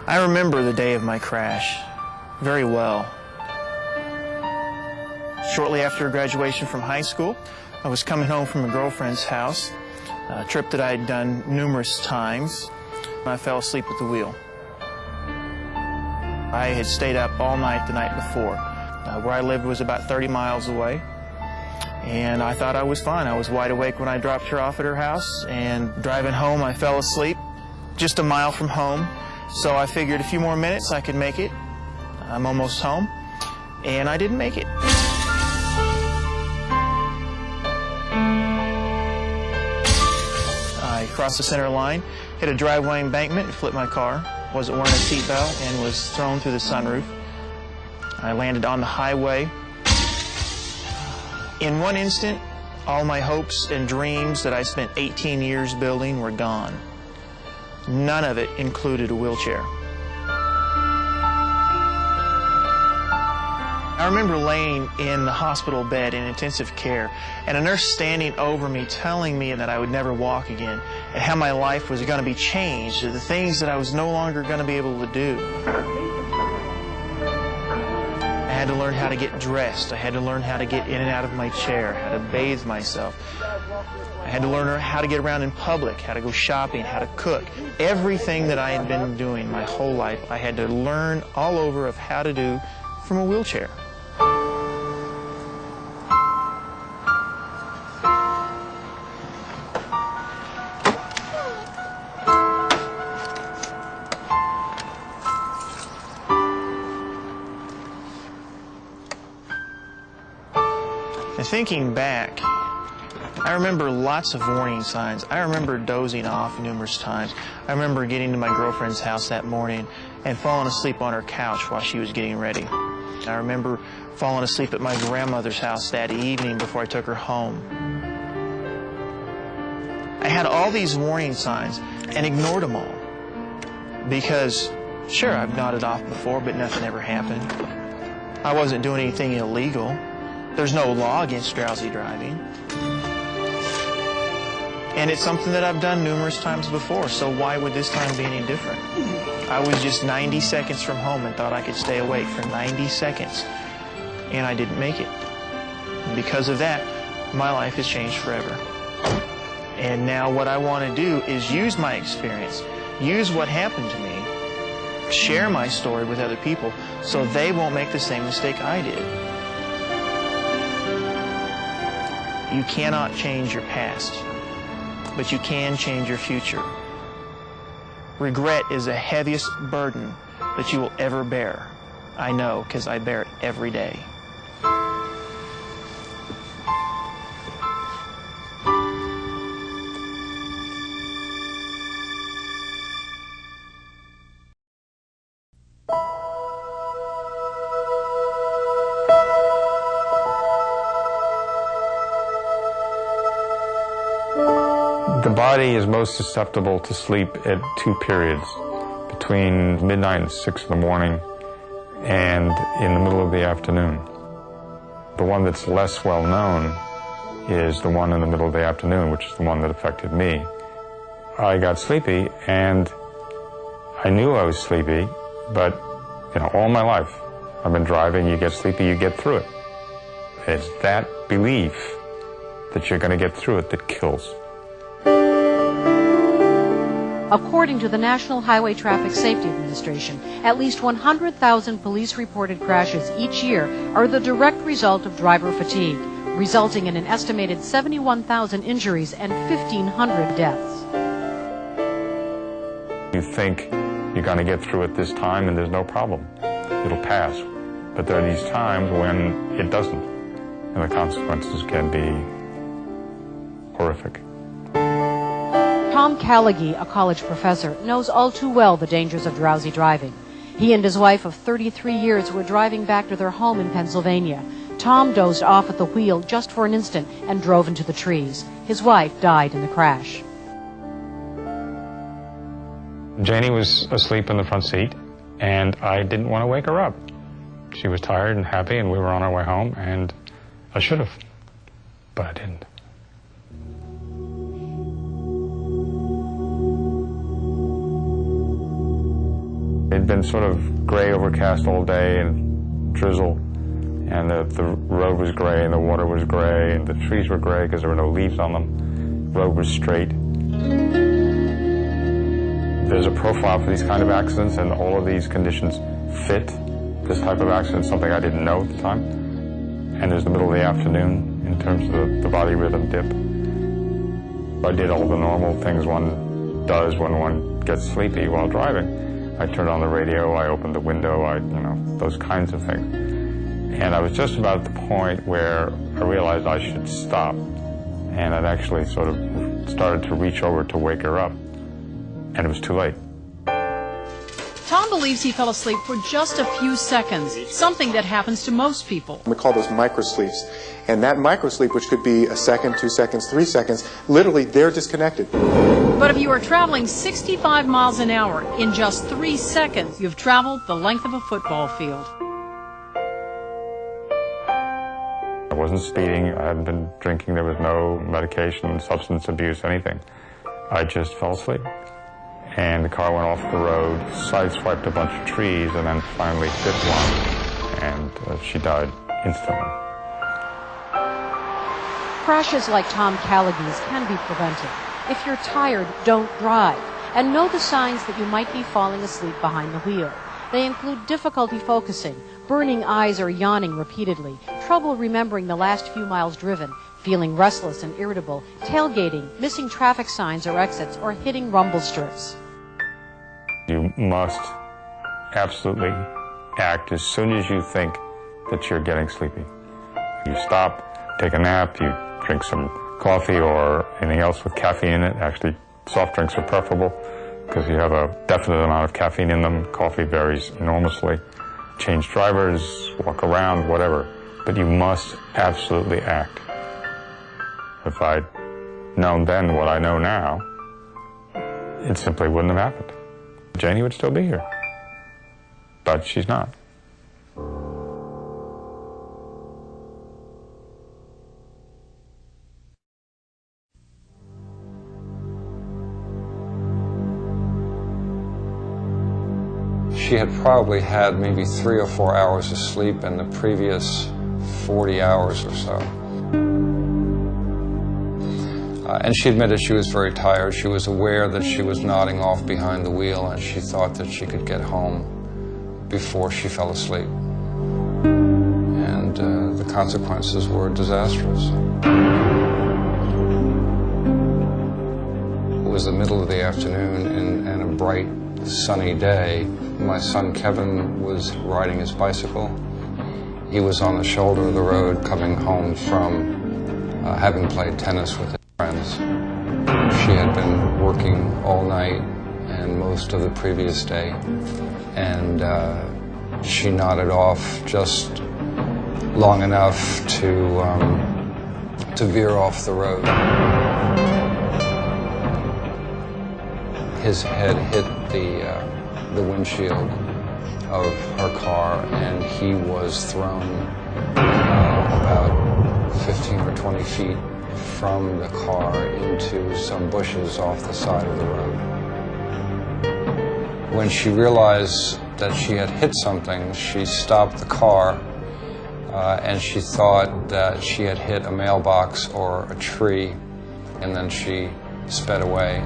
I remember the day of my crash very well. Shortly after graduation from high school, I was coming home from a girlfriend's house, a trip that I had done numerous times. I fell asleep at the wheel. I had stayed up all night the night before. Where I lived was about 30 miles away, and I thought I was fine. I was wide awake when I dropped her off at her house, and driving home I fell asleep just a mile from home. So I figured a few more minutes I could make it. I'm almost home, and I didn't make it. I crossed the center line, hit a driveway embankment, and flipped my car. Wasn't wearing a seatbelt and was thrown through the sunroof. I landed on the highway. In one instant, all my hopes and dreams that I spent 18 years building were gone. None of it included a wheelchair. I remember laying in the hospital bed in intensive care, and a nurse standing over me telling me that I would never walk again, and how my life was going to be changed, the things that I was no longer going to be able to do. I had to learn how to get dressed. I had to learn how to get in and out of my chair, how to bathe myself. I had to learn how to get around in public, how to go shopping, how to cook. Everything that I had been doing my whole life, I had to learn all over of how to do from a wheelchair. And thinking back, I remember lots of warning signs. I remember dozing off numerous times. I remember getting to my girlfriend's house that morning and falling asleep on her couch while she was getting ready. I remember falling asleep at my grandmother's house that evening before I took her home. I had all these warning signs and ignored them all because, sure, I've nodded off before, but nothing ever happened. I wasn't doing anything illegal. There's no law against drowsy driving. And it's something that I've done numerous times before, so why would this time be any different? I was just 90 seconds from home and thought I could stay awake for 90 seconds, and I didn't make it. And because of that, my life has changed forever. And now what I want to do is use my experience, use what happened to me, share my story with other people so they won't make the same mistake I did. You cannot change your past, but you can change your future. Regret is the heaviest burden that you will ever bear. I know, because I bear it every day. The body is most susceptible to sleep at two periods, between midnight and 6 in the morning and in the middle of the afternoon. The one that's less well known is the one in the middle of the afternoon, which is the one that affected me. I got sleepy, and I knew I was sleepy, but all my life I've been driving, you get sleepy, you get through it. It's that belief that you're going to get through it that kills. According to the National Highway Traffic Safety Administration, at least 100,000 police-reported crashes each year are the direct result of driver fatigue, resulting in an estimated 71,000 injuries and 1,500 deaths. You think you're going to get through it this time and there's no problem. It'll pass. But there are these times when it doesn't, and the consequences can be horrific. Tom Callaghy, a college professor, knows all too well the dangers of drowsy driving. He and his wife of 33 years were driving back to their home in Pennsylvania. Tom dozed off at the wheel just for an instant and drove into the trees. His wife died in the crash. Janie was asleep in the front seat, and I didn't want to wake her up. She was tired and happy, and we were on our way home, and I should have, but I didn't. It'd been sort of gray, overcast all day and drizzle, and the road was gray and the water was gray and the trees were gray because there were no leaves on them. The road was straight. There's a profile for these kind of accidents, and all of these conditions fit this type of accident, something I didn't know at the time. And there's the middle of the afternoon in terms of the body rhythm dip. I did all the normal things one does when one gets sleepy while driving. I turned on the radio, I opened the window, those kinds of things. And I was just about at the point where I realized I should stop. And I'd actually sort of started to reach over to wake her up, and it was too late. Tom believes he fell asleep for just a few seconds, something that happens to most people. We call those microsleeps. And that microsleep, which could be a second, 2 seconds, 3 seconds, literally they're disconnected. But if you are traveling 65 miles an hour in just 3 seconds, you've traveled the length of a football field. I wasn't speeding, I hadn't been drinking, there was no medication, substance abuse, anything. I just fell asleep. And the car went off the road, sideswiped a bunch of trees, and then finally hit one, and she died instantly. Crashes like Tom Callaghan's can be prevented. If you're tired, don't drive. And know the signs that you might be falling asleep behind the wheel. They include difficulty focusing, burning eyes or yawning repeatedly, trouble remembering the last few miles driven, feeling restless and irritable, tailgating, missing traffic signs or exits, or hitting rumble strips. You must absolutely act as soon as you think that you're getting sleepy. You stop, take a nap, you drink some coffee or anything else with caffeine in it. Actually, soft drinks are preferable because you have a definite amount of caffeine in them. Coffee varies enormously. Change drivers, walk around, whatever. But you must absolutely act. If I'd known then what I know now, it simply wouldn't have happened. Janie would still be here, but she's not. She had probably had maybe 3 or 4 hours of sleep in the previous 40 hours or so. And she admitted she was very tired. She was aware that she was nodding off behind the wheel, and she thought that she could get home before she fell asleep. And the consequences were disastrous. It was the middle of the afternoon and a bright, sunny day. My son Kevin was riding his bicycle. He was on the shoulder of the road coming home from having played tennis with his friends. She had been working all night and most of the previous day, and she nodded off just long enough to veer off the road. His head hit the windshield of her car, and he was thrown about 15 or 20 feet from the car into some bushes off the side of the road. When she realized that she had hit something, she stopped the car, and she thought that she had hit a mailbox or a tree, and then she sped away.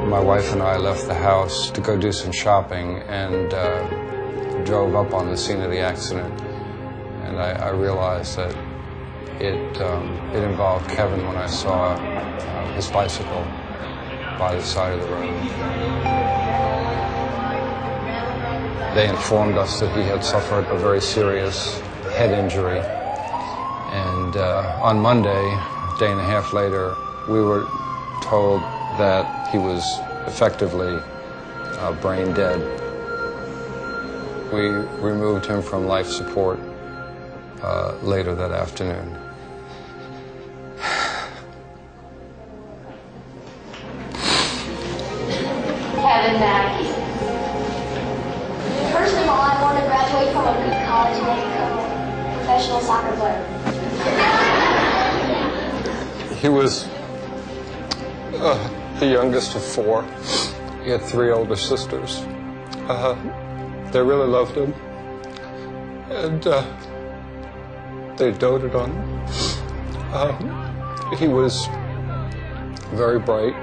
My wife and I left the house to go do some shopping and drove up on the scene of the accident. And I realized that it involved Kevin when I saw his bicycle by the side of the road. They informed us that he had suffered a very serious head injury. And on Monday, a day and a half later, we were told that he was effectively brain dead. We removed him from life support later that afternoon. Kevin, Maggie. First of all, I want to graduate from a good college and become a professional soccer player. He was the youngest of 4. He had 3 older sisters. They really loved him, and they doted on him. He was very bright,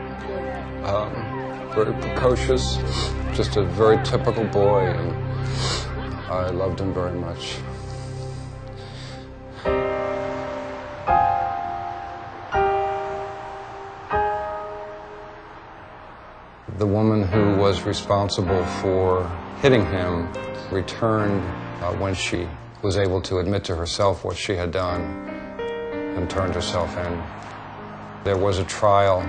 very precocious, just a very typical boy, and I loved him very much. The woman who was responsible for hitting him returned when she was able to admit to herself what she had done and turned herself in. There was a trial.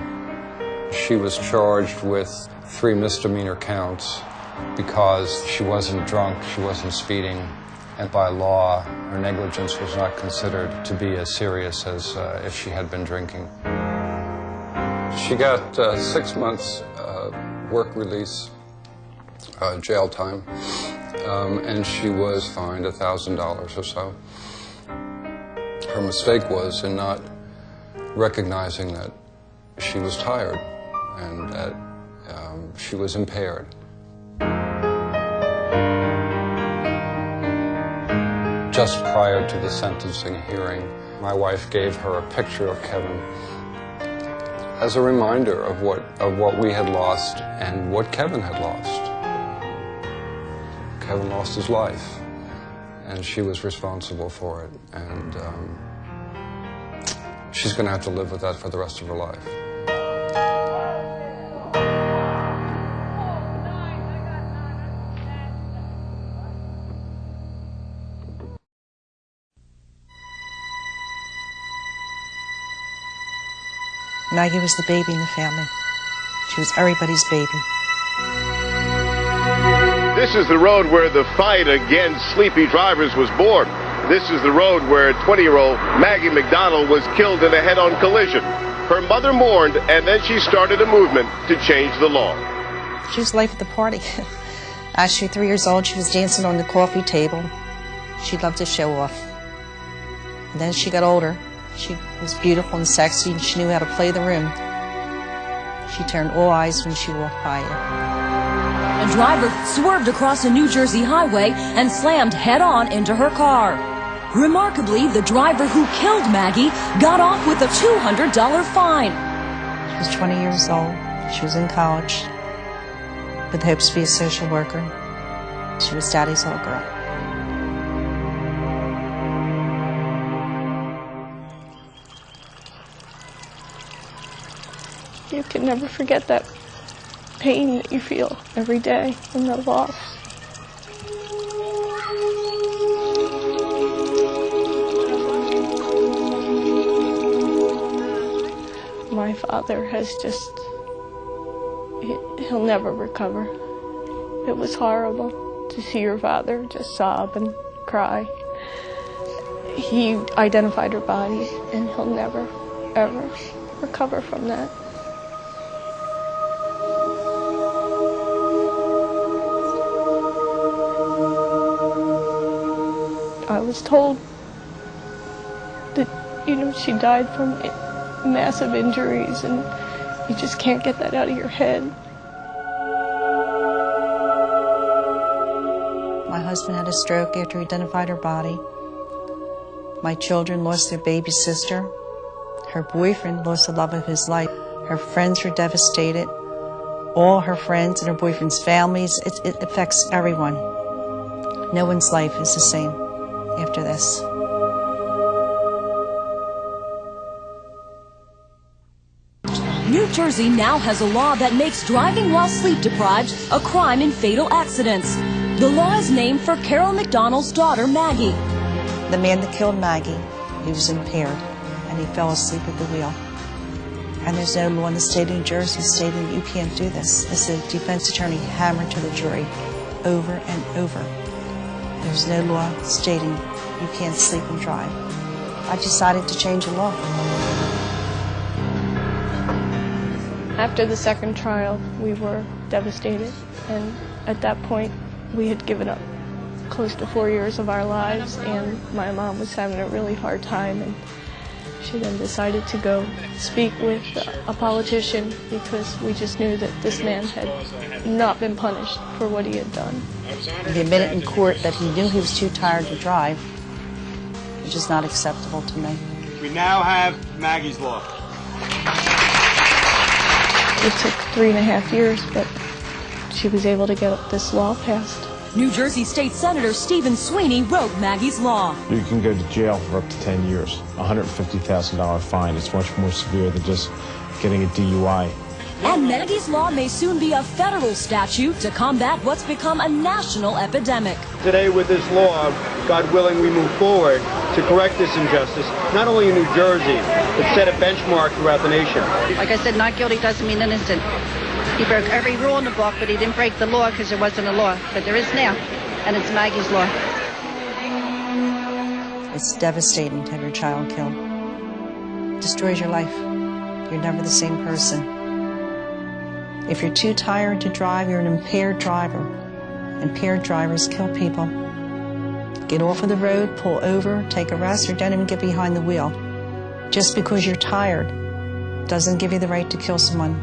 She was charged with 3 misdemeanor counts because she wasn't drunk, she wasn't speeding, and by law, her negligence was not considered to be as serious as if she had been drinking. She got 6 months work release, jail time, and she was fined $1,000 or so. Her mistake was in not recognizing that she was tired and that she was impaired. Just prior to the sentencing hearing, my wife gave her a picture of Kevin as a reminder of what we had lost and what Kevin had lost. Kevin lost his life, and she was responsible for it, and she's going to have to live with that for the rest of her life. Maggie was the baby in the family. She was everybody's baby. This is the road where the fight against sleepy drivers was born. This is the road where 20-year-old Maggie McDonald was killed in a head-on collision. Her mother mourned, and then she started a movement to change the law. She was life at the party. As she was 3 years old, she was dancing on the coffee table. She loved to show off. And then as she got older, she was beautiful and sexy, and she knew how to play the room. She turned all eyes when she walked by her. A driver swerved across a New Jersey highway and slammed head-on into her car. Remarkably, the driver who killed Maggie got off with a $200 fine. She was 20 years old. She was in college with hopes to be a social worker. She was Daddy's little girl. You can never forget that pain that you feel every day from the loss. My father has just, he'll never recover. It was horrible to see your father just sob and cry. He identified her body, and he'll never, ever recover from that. I was told that, she died from massive injuries, and you just can't get that out of your head. My husband had a stroke after he identified her body. My children lost their baby sister. Her boyfriend lost the love of his life. Her friends were devastated. All her friends and her boyfriend's families, it affects everyone. No one's life is the same after this. New Jersey now has a law that makes driving while sleep deprived a crime in fatal accidents. The law is named for Carol McDonald's daughter, Maggie. The man that killed Maggie, he was impaired, and he fell asleep at the wheel. And there's no law in the state of New Jersey stating that you can't do this. As the defense attorney hammered to the jury over and over. There's no law stating you can't sleep and drive. I decided to change the law. After the second trial, we were devastated, and at that point, we had given up close to 4 years of our lives, and my mom was having a really hard time, and She then decided to go speak with a politician because we just knew that this man had not been punished for what he had done. He admitted in court that he knew he was too tired to drive, which is not acceptable to me. We now have Maggie's Law. It took 3.5 years, but she was able to get this law passed. New Jersey State Senator Stephen Sweeney wrote Maggie's Law. You can go to jail for up to 10 years, $150,000 fine. It's much more severe than just getting a DUI. And Maggie's Law may soon be a federal statute to combat what's become a national epidemic. Today with this law, God willing, we move forward to correct this injustice, not only in New Jersey, but set a benchmark throughout the nation. Like I said, not guilty doesn't mean innocent. He broke every rule in the book, but he didn't break the law because there wasn't a law. But there is now, and it's Maggie's Law. It's devastating to have your child killed. It destroys your life. You're never the same person. If you're too tired to drive, you're an impaired driver. Impaired drivers kill people. Get off of the road, pull over, take a rest, or don't even get behind the wheel. Just because you're tired doesn't give you the right to kill someone.